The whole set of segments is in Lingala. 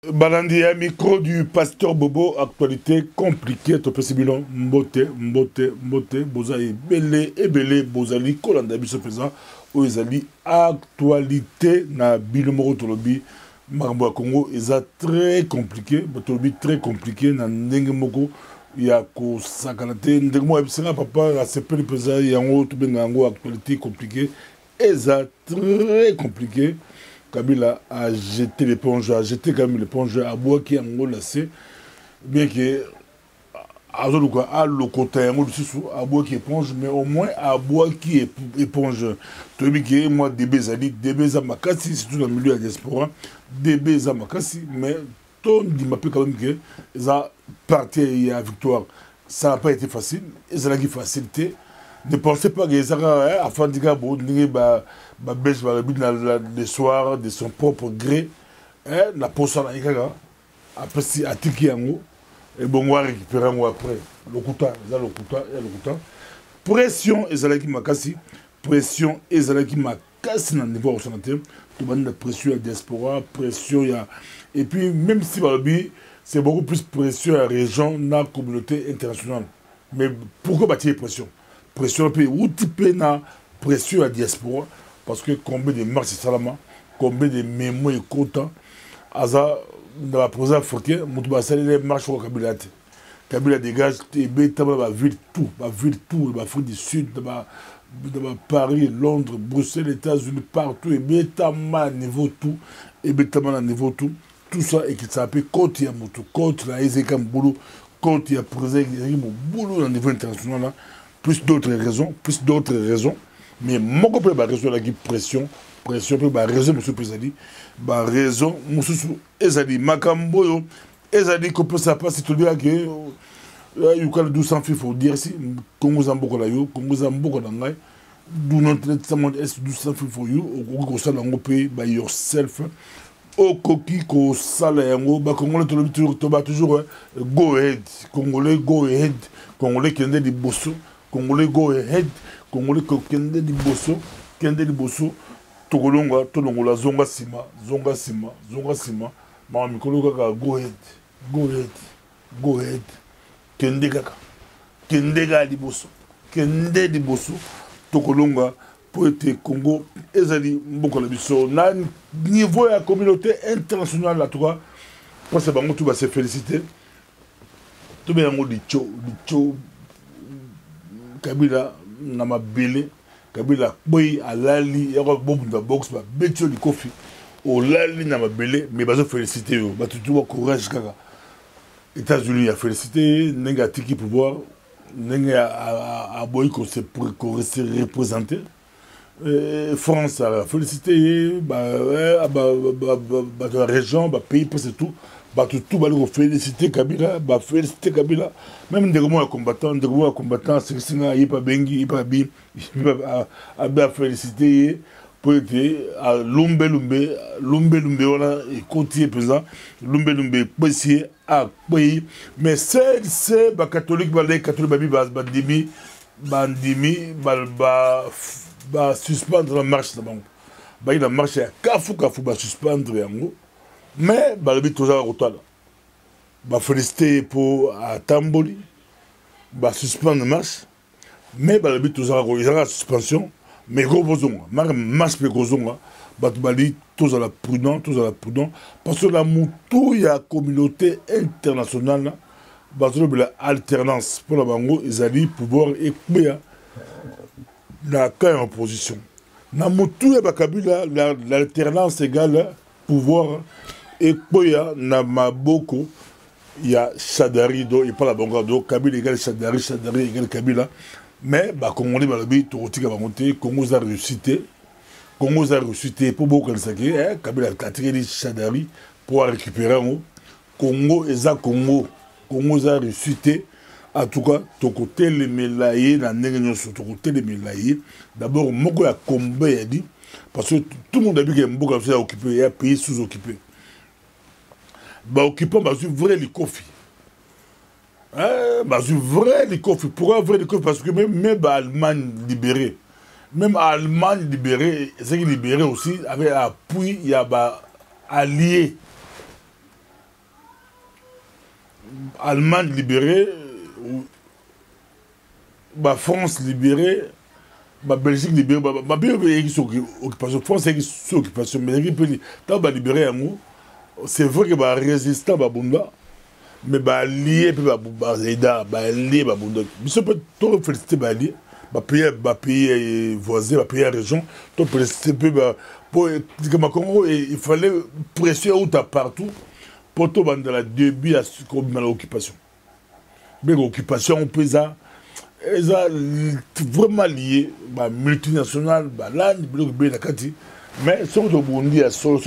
Balandi à micro du pasteur Bobo, actualité compliquée, topé sibilon, mbote, bozali, belé, bozali, kolanda biso pesa, oezali, actualité na bilomoro tolobi, marambo à Congo, eza très compliqué, tolobi très compliqué, na ndenge moko, ya ko sakalate, ndenge mo ebisanga papa, la sepeli pesa, yango, tout benga yango, actualité compliquée, eza très compliqué. Kabila a jeté l'éponge, a jeté quand même l'éponge à bois qui est en gros lassé, bien que à l'ocota à bois qui éponge, mais au moins à bois qui est éponge. Tu vois que moi DB Zali, DB Zamakasi, c'est tout dans le milieu de la diaspora, DB Zamakasi, mais ton dit m'a quand même que ça parti à victoire, ça n'a pas été facile, et ça n'a pas facilité. Ne pensez pas que ça a fait des gars baisse le soir de son propre gré, la potion à Ikaga, après si à Tikiango, et bon, on va récupérer après. Le Kuta. Pression, Ezalaki Makasi, pression, Ezalaki Makasi dans le niveau occidental, tout le monde a pression à la diaspora, pression, et puis même si c'est beaucoup plus pression à la région, dans la communauté internationale. Mais pourquoi bâtir pression? Pression, puis où tu peux na pression à la diaspora? Parce que combien de marches salama, combien de mémoires et quotas, dans la province africaine, Moutouba Salé les marches au Kabila. Kabila dégage, et la ville tout, l'Afrique du Sud, Paris, Londres, Bruxelles, États-Unis, partout, et Bétama à niveau tout, tout ça, et qui s'appelle Côte Yamoto, Côte la Ezekam Boulou, Côte ya Présé, Boulou au niveau international, plus d'autres raisons. Mais mon copain va raison la pression peut raison monsieur président va raison monsieur ezali makamboyo ezali ko peut ça passe tout dire que you can do something for dire si Congo Zamboko la yo Congo Zamboko na ngai do not let someone else do something for you ko sala ngo pays by yourself o koki ko sala yango ba Congolais toujours go ahead Congolais kende di bosso Congolais go ahead Congolais kende di bosso Togolonga tolongola zonga sima ma mikolo kaka go ahead kende ga di bosso Togolonga pour être Congo ezali mboko la biso na niveau ya communauté internationale la toi parce que bango tout va se féliciter tout bien ngo dicho Kabila na mabele Kabila boy alali yako bomba box ba betio di kofi o lali na mabele mais bazo féliciter yo ba tout courage kaka États-Unis a félicité nenga tiki pouvoir nenga a boy ko se représenter France a félicité la région pays c'est tout tout va féliciter Kabila même des combattants c'est que singa yipa bengi yipa bi a féliciter pour être à lumbe voilà et continuer pesant lumbe possier à pays mais c'est catholique bandimi suspendre la marche d'abord la marche à kafu suspendre yango mais balobi toujours rotala féliciter pour Tamboli suspendre marche mais balobi toujours la suspension mais gros bozonga marche pe gozonga bali tous à la prudent parce que la mutu ya communauté internationale la alternance pour la bango ezali pouvoir ekbeya la cas en opposition na mutu ya bakabila l'alternance égale pouvoir et Koya na maboko ya Chadari do et pas la bonga do Kabila égale Chadari égale Kabila mais Congolais balobi tokotika bangote Congo za réussité pour beaucoup ça Kabila a Chadari pour récupérer Congo eza Congo za réussité en tout cas tokote le melaye na ndenge nyonso tokote le melaye d'abord moko ya combat ya dit parce que tout le monde a vu que mboka est occupé il y a un pays sous-occupé occupant vrai les kofi vrai les kofi pourquoi vrai les kofi parce que même Allemagne libérée c'est qui libéré aussi avec appui il y a alliés Allemagne libérée, France libérée, Belgique libérée, occupation, France est sous occupation, mais tant que libéré, c'est vrai que les résistants, mais les alliés, les alliés, je peux tout féliciter les alliés, les pays voisins, les pays région, tout féliciter pour il fallait presser out partout pour tout dans la début de l'occupation. Mais l'occupation, on peut ça. Ils sont vraiment liés, multinationales, mais si on Burundi à solo,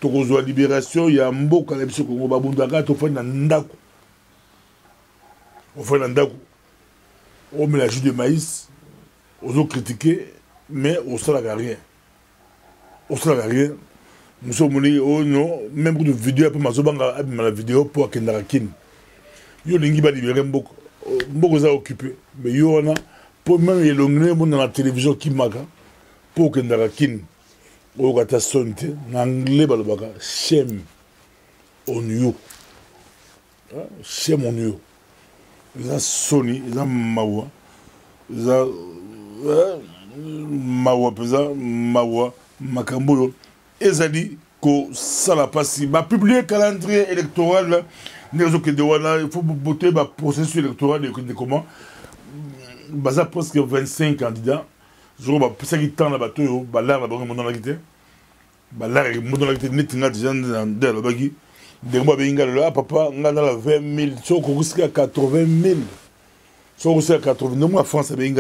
tu as la libération, il y a un beau calme sur le Congo, tu fais un ndako. On fait un ndako. On met la jus de maïs, on a critiqué, mais on ne sait rien. On ne sait rien. Nous sommes venus, oh non, même pour une vidéo, la vidéo pour Kendarakin. Yo lingi ba libérer beaucoup. Beaucoup sont occupés. Mais il y en a, pour même les longues dans la télévision qui m'a pour que Ndarakin, au gata sonte, n'anglais balbaka, shame on you. Shame on you. Ils ont Sony, ils ont Mawa, ils ont Mawa, Makambo, ils ont dit que ça l'a passé. Il a publié le calendrier électoral. Il faut voter le processus électoral de comment. Il y a presque 25 candidats. Je crois que c'est qui tend la bataille. Il y a la mononalité. Il y a la mononalité nette déjà dans la bague. Des mois, il y a papa, il y a 20 000. Si on a 80 000. Si on a 80 000. Moi, France, il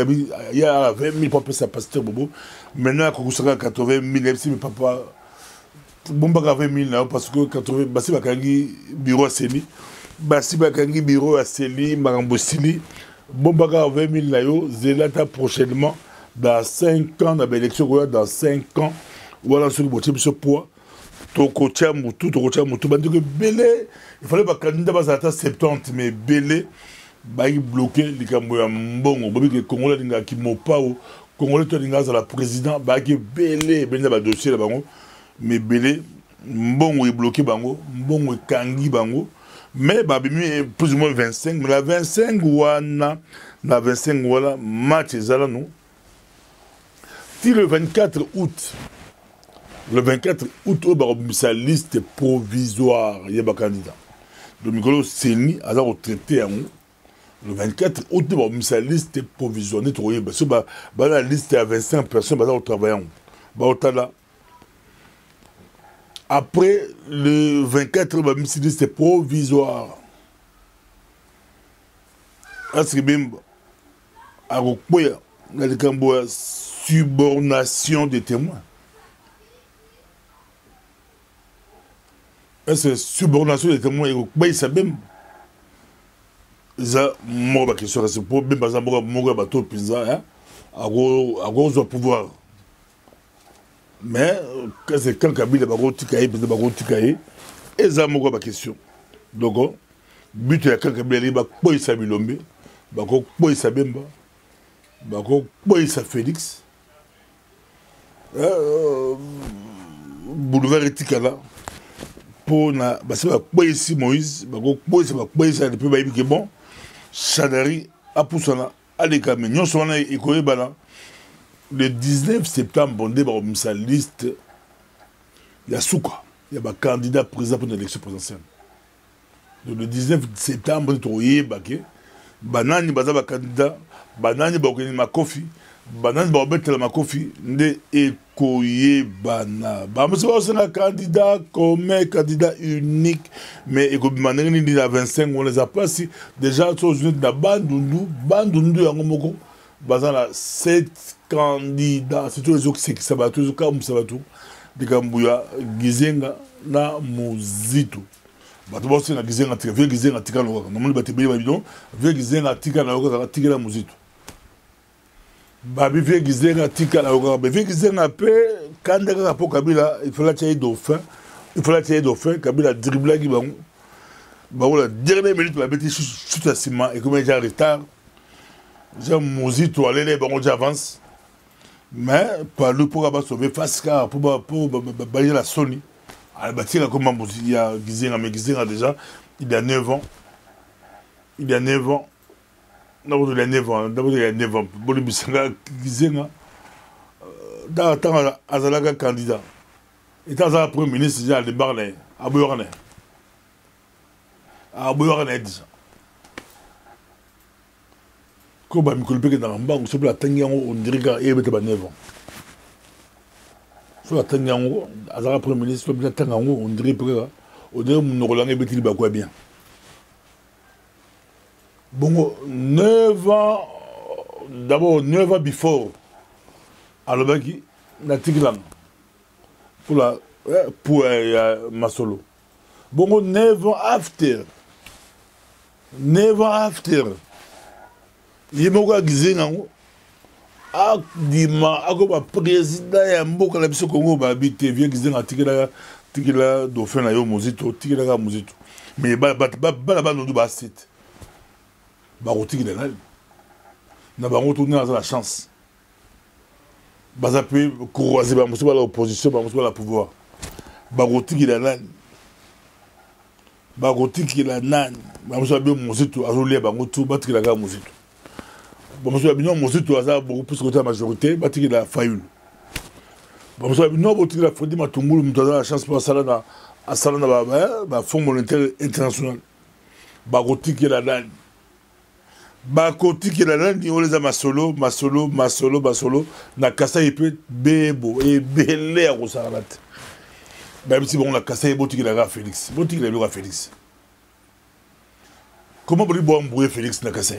y a 20 000 papa, ça passe très beau. Maintenant, il y a 80 000. Papa. Bon, bah, 20 000 parce que 80 basi bakangi bureau à Seli, basi bakangi bureau à Seli, Marambosili, bon, bah, 20 000 nayo, Zelata prochainement, dans 5 ans, dans l'élection, dans 5 ans, voilà ce que vous ce poids, Tokocha Moutou, Belé, il fallait pas candidat à 70, mais Belé, bah, il bloqué, les Cambouya Mbongo, les Congolais qui m'ont pas, Congolais qui ont la président, bah, il Belé, ben, dossier là-bas. Mais Belé, Mbongo est bloqué, Mbongo est kangi, mais plus ou moins 25, mais la 25 ouana, la 25 ouana, match est nous. Si le 24 août, sa liste provisoire, il y a un candidat. Le micro Seni a traité le 24 août, sa liste provisoire. La liste est à 25 personnes, au travail. Après le 24, c'est provisoire. Est-ce que subornation des témoins? Est-ce que subornation des témoins? Il y a même des questions. C'est pour même par exemple, à pouvoir. Mais c'est quand Kabila Tikaye, et ça m'a pas question. Donc, but est quand Kabila va quoi ça Bilombe, quoi ça Bemba, quoi ça Félix, boulevard Etikala, pour na, c'est pas quoi ici Moïse, quoi ça depuis baïbi qui bon, Chadari, Apoussana, Alekame, non seulement Ekoye Bala. Le 19 septembre, on a sa liste. Il y a Souka. Il y a un candidat président pour l'élection présidentielle. Donc le 19 septembre, il y a Banani Bazaba candidat, Banani Baokeni Makofi, Banani Baobetela Makofi, Nde Ekoye Bana. C'est un candidat comme candidat unique, mais Ekobimaneni dit à 25, on les a pas si. Déjà, sur la Bandundu, Angomoko. Bazala 7 candidats, c'est tous les autres qui s'abattent, tous les autres qui s'abattent, des Kambouya, Gizenga, na Muzito. Batouba aussi na Gizenga, vieux Gizenga, Tika Loka. Normalement, Batibé Babidon, vieux Gizenga, Tika Loka, Tika la Muzito. Babi vieux Gizenga, Tika Loka, mais vieux Gizenga, quand il y a un Kabila, il faut la tirer dauphin, Kabila dribla qui va. La dernière minute, la bêtise chute à ciment, et comme il y a un retard. J'ai Mozito, allez, j'avance. Mais, par le pour sauver Fasca, pour balayer la Sony. Elle bâtit comme Mozito, il y a Gizenga, mais Gizenga déjà, il a 9 ans. Il a 9 ans. D'abord, il a 9 ans. D'abord, il a 9 ans. Bon, il a dans le temps, il a candidat. Et dans le premier ministre, il a le barnet. À Boyorane. À Boyorane, déjà. Quand il y a des gens qui on dirait qu'il y a 9 ans. Si il y a un premier ministre, on dirait qu'il y a bien. Bon, 9 ans, d'abord 9 ans before, à l'Obaki, na Tiglan, pour Masolo. Bon, 9 ans after, 9 ans after, il y a un gizé nango, Dima, ako président ya mboka la biso Congo ba habité vieux gizé na Tigla dauphin na yo mozito, Tigla mozito. Mais ba no du ba site. Barotiki de l'âne. N'a pas retourné dans la chance. Bazapé, croisé, bah, monsieur, l'opposition, bah, monsieur, la pouvoir. Barotiki de l'âne. Barotiki de l'âne. Bah, monsieur, bien, mozito, azolé, bah, moto, batiki la gare, mozito. Bah, monsieur, bien, mozito, azar, beaucoup plus que la majorité, batiki la faïul. Bah, monsieur, bien, batiki la fondée, ma tumboul, moutada, la chance pour Salana, à Salana, bah, fonds monétaire international. Barotiki de l'âne. Bakoti qui la landi on les a masolo na kasa ipe bebo et belé à Rosarat. Même si bon la kasa est boti qui la Félix. Boti qui la loi Félix. Comment vous bon embrouiller Félix na kasa?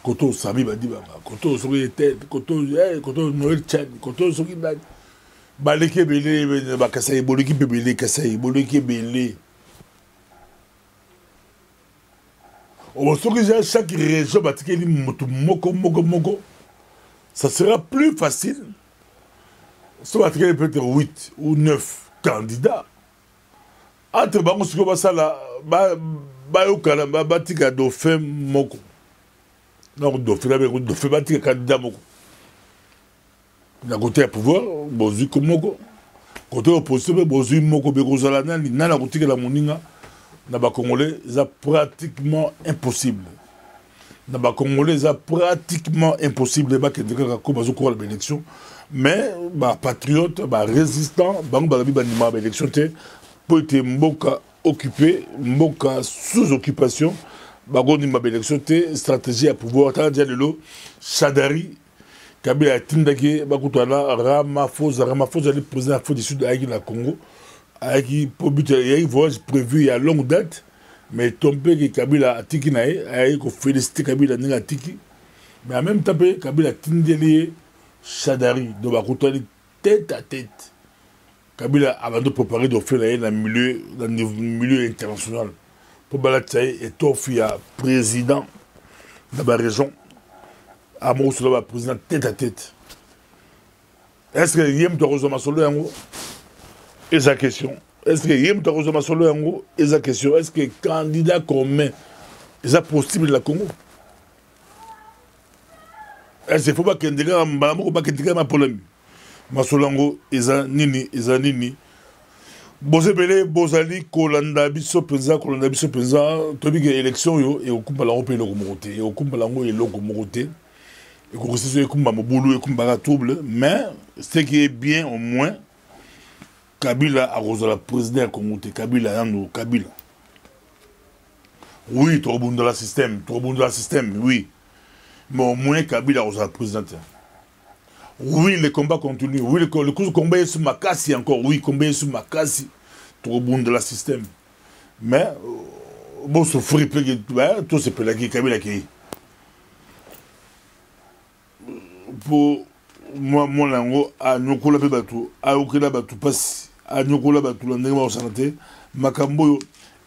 Koto Sami badi baba. Koto sori tête, koto Noël Tchad, koto sori badi. Baleke belé ba kasa e boliki belé kasa e boliki belé. Chaque région, ça sera plus facile. Si on peut-être 8 ou 9 candidats. Entre bango ce que va ça là, batika dauphin moko. Non, dauphin batika candidat moko. Na côté pouvoir, bozu moko. Côté opposition, bozu moko bekozala nani na kotika la moninga. Dans les Congolais, c'est pratiquement impossible. Dans les Congolais, c'est pratiquement impossible de l'élection. Mais les patriotes, les résistants, les élections pour être occupé, sous occupation, l'élection, stratégie à pouvoir. Chadari, Kabila Tindaki, Ramaphosa, le président du sud de la Congo. Il y a un voyage prévu il y a longue date, mais tombé que Kabila a tiki nae, il faut féliciter Kabila n'a tiki, mais en même temps Kabila a tindeli Chadari, donc à tête à tête. Kabila a de préparer de faire dans le milieu international pour balayer et tofi à président de la région, à mon président tête à tête. Est-ce que y a un réseau masolo en haut? Et sa question, est-ce que Yem Tarozoma Solo Yango? Et sa question, est-ce que candidat commun est possible de la Congo? Est-ce qu'il ne faut pas qu'il y ait un problème? Masolango, Eza Nini. Bozebele, Bozali, Kolanda, Biso Penza, Tobi élection yo, et au Kumba Lango, et au Kumba et au Kumba Lango, et au Kumoroté, et au Kumba Moboulou, et au Kumba Trouble, mais ce qui est bien au moins, Kabila a reçu la président Congo, Kabila. Oui, trop bon dans le système, oui. Mais au moins Kabila a reçu la présidente. Oui, le combat continue. Oui, le combat est sous ma casse encore. Oui, le combat est sous ma casse. Trop bon dans le système. Mais, bon, souffrir, tout ce peut la Kabila qui. Pour moi, mon langue, à nous coller bateau, à Okela bateau passe. À Nyokola Batula Ndema Santé, Makambo,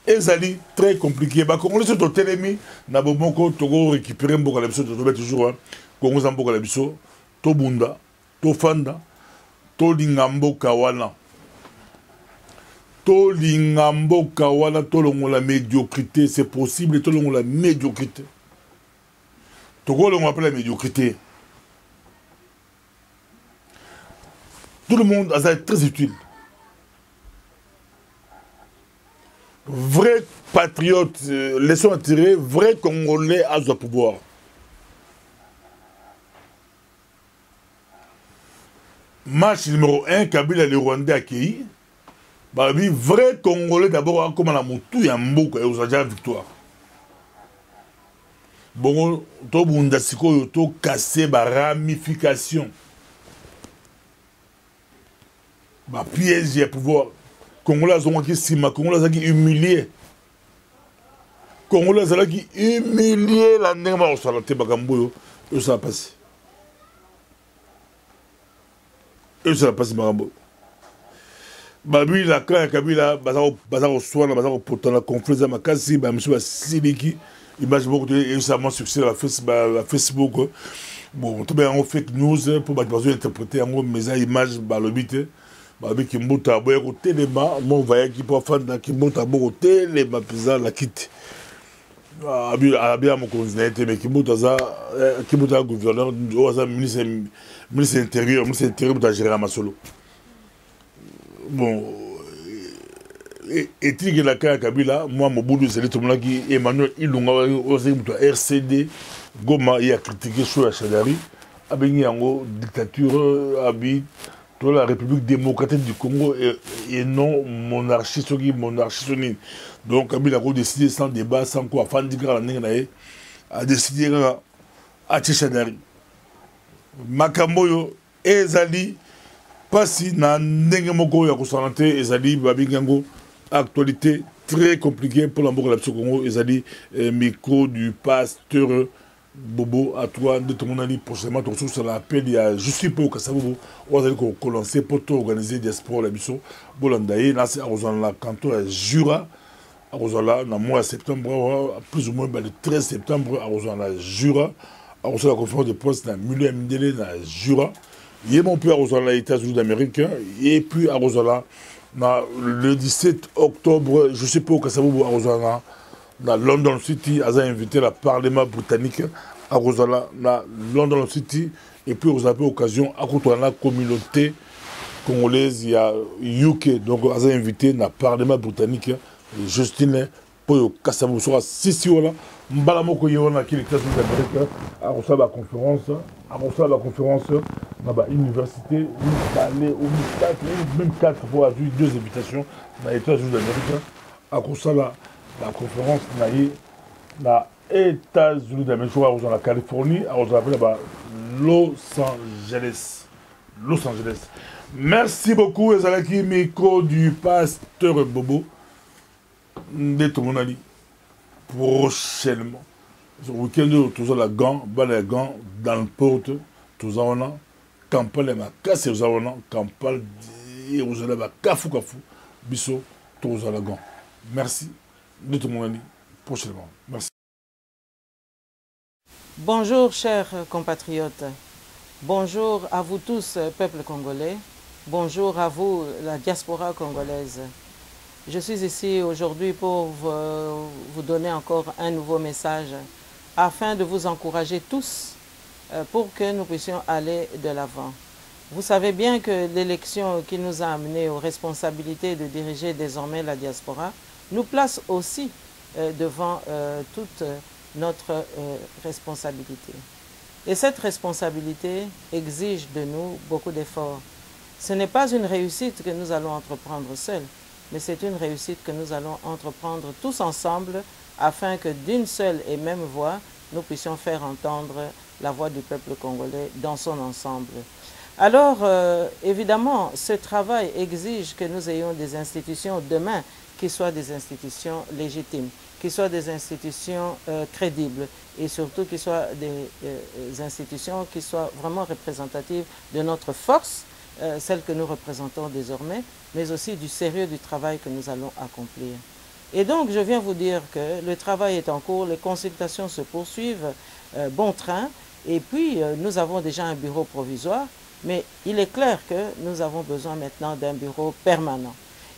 ezali très compliqué. Quand on est sur le télémi, na bomoko togo récupérer mboka la biso to toujours Congo zamboka la biso, to bunda, to fanda, to lingambo kawana. To lingambo kawana to longo la médiocrité, c'est possible to longo la médiocrité. Togo longo appelle la médiocrité. Tout le monde a ça très utile. compatriotes, laissons attirer, vrai Congolais à ce pouvoir. Match numéro 1, Kabila le Rwandais accueilli. Bah oui, vrai Congolais d'abord, comme à Moutou et Mboka, et aux déjà victoire. Bon, to bundasiko to casser ba ramification. Bah piège à pouvoir. Congolais ont qui sima, Congolais qui humilié. Congolais qui humilié la nema au salate bagamboyo, et ça a passé. Et ça a passé bagamboyo. Babi la quand Kabila bazaro soin bazaro pourtant la conflit za makasi ba monsieur Siliki image beaucoup de récemment succès à Facebook bon tout bien en fake news pour besoin interpréter en mes images ba le bité babi qui mbuta boya ko telema mon voyage qui pour faire dans qui mbuta bo telema pisa la quitte abi mon continent mais qui mbuta za qui mbuta gouverneur ou za ministre intérieur pour gérer ma solo. Bon, et tu la Kabila, moi, mon boulot, c'est le qui Emmanuel Ilunga, RCD, Goma, il a critiqué sur la Chadari, avec une dictature, avec la République démocratique du Congo et non monarchiste. Donc, Kabila a décidé sans débat, sans quoi, Fandigra, a décidé à Chadari. Makamboyo, Ezali, Pasi na ndenge moko ya kusanate ezali babingango actualité très compliquée pour l'ambour la Congo ezali micro du pasteur Bobo à toi de ton ami prochainement ton sur l'appel il y a juste pour que ça vous allez commencer pour organiser des sports la biso bolandaye là c'est à la canton à Jura à Rosala dans mois de septembre plus ou moins le 13 septembre à Rosala Jura à Rosala la conférence de presse dans Mulé Mindele dans Jura. Il est mon père à Rosala, États-Unis d'Amérique, et puis à Rosala, le 17 octobre, je sais pas où ça va à Rosala, dans London City, a invité le Parlement britannique à Rosala, dans London City, et puis vous avez l'occasion à côté de la communauté congolaise, il y a UK, donc a invité le Parlement britannique, Justine, pour que ça vous soit si là. Mbala moko yona qui les États-Unis d'Amérique a reçu la conférence dans la université même 4 fois eu 2 invitations dans les États-Unis d'Amérique a reçu la conférence dans les États-Unis d'Amérique dans la Californie a reçu Los Angeles. Merci beaucoup Ezalaki micro du pasteur Bobo de tout mon ami. Prochainement. Ce week-end, tous les gants, les gants dans le porte, tous on a campagne ma casse, tous on a campagne et vous allez ma kafu biso, tous les gants. Merci de tout mon ami. Prochainement. Merci. Bonjour chers compatriotes. Bonjour à vous tous, peuple congolais. Bonjour à vous, la diaspora congolaise. Je suis ici aujourd'hui pour vous donner encore un nouveau message afin de vous encourager tous pour que nous puissions aller de l'avant. Vous savez bien que l'élection qui nous a amenés aux responsabilités de diriger désormais la diaspora nous place aussi devant toute notre responsabilité. Et cette responsabilité exige de nous beaucoup d'efforts. Ce n'est pas une réussite que nous allons entreprendre seuls, mais c'est une réussite que nous allons entreprendre tous ensemble afin que d'une seule et même voix, nous puissions faire entendre la voix du peuple congolais dans son ensemble. Alors, évidemment, ce travail exige que nous ayons des institutions demain qui soient des institutions légitimes, qui soient des institutions crédibles et surtout qui soient des institutions qui soient vraiment représentatives de notre force, celle que nous représentons désormais, mais aussi du sérieux du travail que nous allons accomplir. Et donc, je viens vous dire que le travail est en cours, les consultations se poursuivent, bon train, et puis nous avons déjà un bureau provisoire, mais il est clair que nous avons besoin maintenant d'un bureau permanent.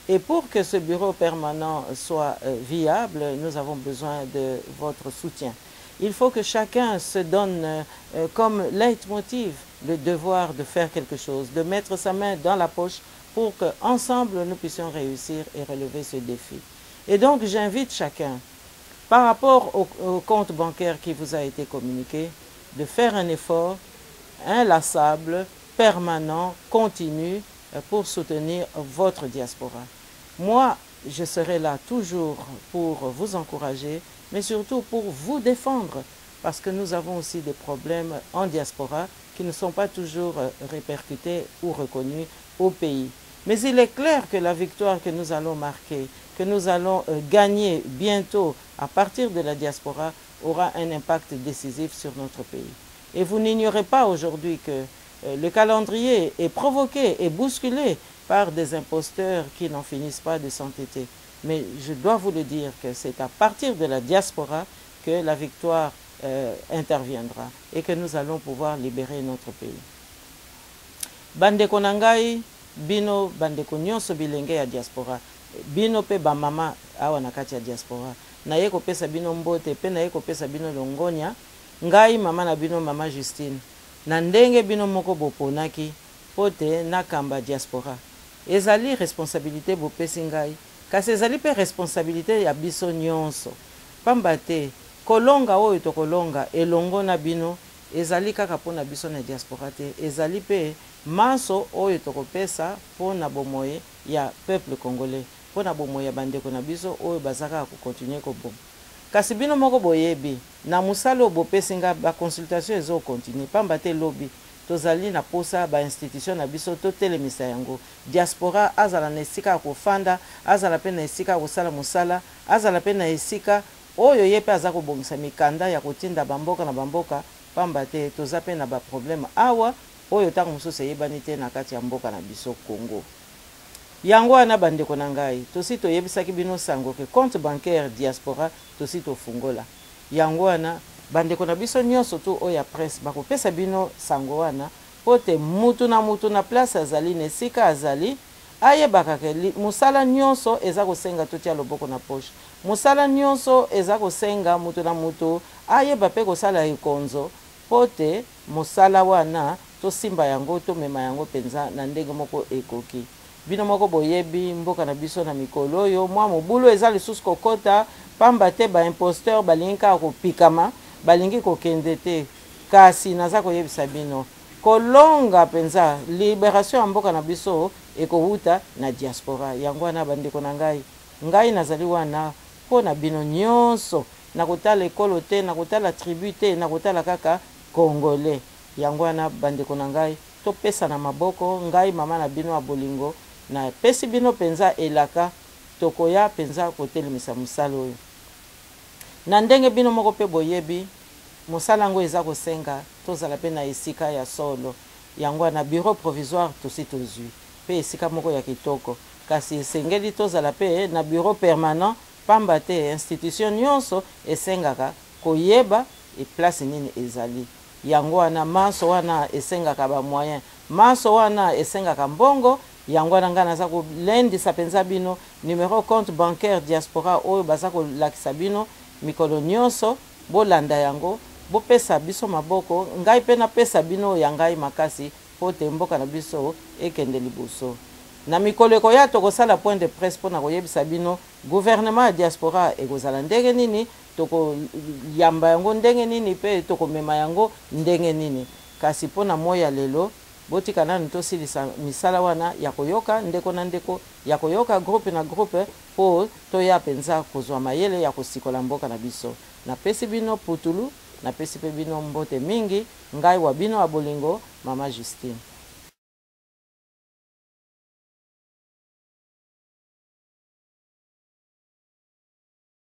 Et pour que ce bureau permanent soit viable, nous avons besoin de votre soutien. Il faut que chacun se donne comme leitmotiv le devoir de faire quelque chose, de mettre sa main dans la poche pour qu'ensemble nous puissions réussir et relever ce défi. Et donc j'invite chacun, par rapport au compte bancaire qui vous a été communiqué, de faire un effort inlassable, permanent, continu pour soutenir votre diaspora. Moi, je serai là toujours pour vous encourager, mais surtout pour vous défendre, parce que nous avons aussi des problèmes en diaspora qui ne sont pas toujours répercutés ou reconnus au pays. Mais il est clair que la victoire que nous allons marquer, que nous allons gagner bientôt à partir de la diaspora, aura un impact décisif sur notre pays. Et vous n'ignorez pas aujourd'hui que le calendrier est provoqué et bousculé par des imposteurs qui n'en finissent pas de s'entêter. Mais je dois vous le dire que c'est à partir de la diaspora que la victoire interviendra et que nous allons pouvoir libérer notre pays. Bandeko nangai, bino bandeko nyonso bilenge ya diaspora, bino pe ba mama awa na kati ya diaspora, na ye kopesa bino mbote pe na ye kopesa bino longonya, ngai mama na bino mama Justine, na ndenge bino moko boponaki pote na kamba diaspora. Ezali responsabilité bopesi ngai, kasi ezali pe responsabilité ya biso nyonso. Pamba te kolonga oyo tokolonga elongo na bino ezali kaka pona biso na diaspora te, ezali pe maso oyo tokopesa pona bomoye ya peuple congolais, pona bomoye ya bandeko na biso oyo bazaka kokontinue koboma. Kasi bino moko boyebi na musalo bopesi nga ba consultation ezo continue, pamba te lobi tozali na posa ba institution na biso totelemisa yango. Diaspora azala na esika kofanda, azala pe na esika kosala musala, azala pe na esika oyo yepe aza kobongisa mikanda ya kotinda bamboka na bamboka, pamba te toza pe na ba problème awa oyo tango mosusu eyebani te na kati ya mboka na biso Congo. Yango wana bandeko na ngai, tosi toyebisaki bino sango ke compte bancaire diaspora tosi tofungola. Yango wana bandeko na biso nyonso tu oya presse bakopesa bino sango wana pote mutu na place azali na esika azali ayebaka ke musala nyonso eza kosenga totia loboko na poche. Musala nyonso eza kosenga mutu na mutu ayeba pe kosala ekonzo pote musala wana tosimba yango tomema yango penza na ndenge moko ekoki. Bino moko boyebi mboka na biso na mikolo oyo mwa mobulu eza lisusu kokota, pamba te ba imposteur balinga kopikama balingi kokende te, kasi naza koyebisa bino kolonga penza libération ya mboka na biso ekowuta na diaspora. Yango wana bandeko na ngai nazali wana pona bino nyonso, na kotala ekolo te, na kotala tribu te, na kotala kaka congolais. Yango wana bandeko na ngai topesa na maboko, ngai mama na bino ya bolingo na pesi bino penza elaka tokoya penza kotelemisa musala oyo. Na ndenge bino moko pe boyebi musala ngo eza kosenga tozala pe na esika ya solo. Yango wana bureau provisoire tosi tozwi pe esika moko ya kitoko, kasi esengeli tozala pe na bureau permanent, pamba te institution nyonso esengaka koyeba e place nini ezali. Yango wana maso wana esengaka ba moyen, maso wana esengaka mbongo. Yango wana nga naza kolendisa penza bino numéro compte bancaire diaspora oyo baza kolakisa bino mikolo nyonso, bolanda yango bopesa biso maboko, ngai pe napesa bino ya ngai makasi pote mboka na biso ekende liboso. Na mikolo ekoya tokosala point de presse pona koyebisa bino gouvernement ya diaspora ekozala ndenge nini, tokoyamba yango ndenge nini pe tokomema yango ndenge nini. Kasi pona moya lelo botika nanu tosilisa misala wana ya koyoka ndeko na ndeko, ya koyoka groupe na groupe po toya penza kozwa mayele ya kosikola mboka na biso. Napesi bino putulu, napesi pe bino mbote mingi, ngai wa bino abolingo mama Justine.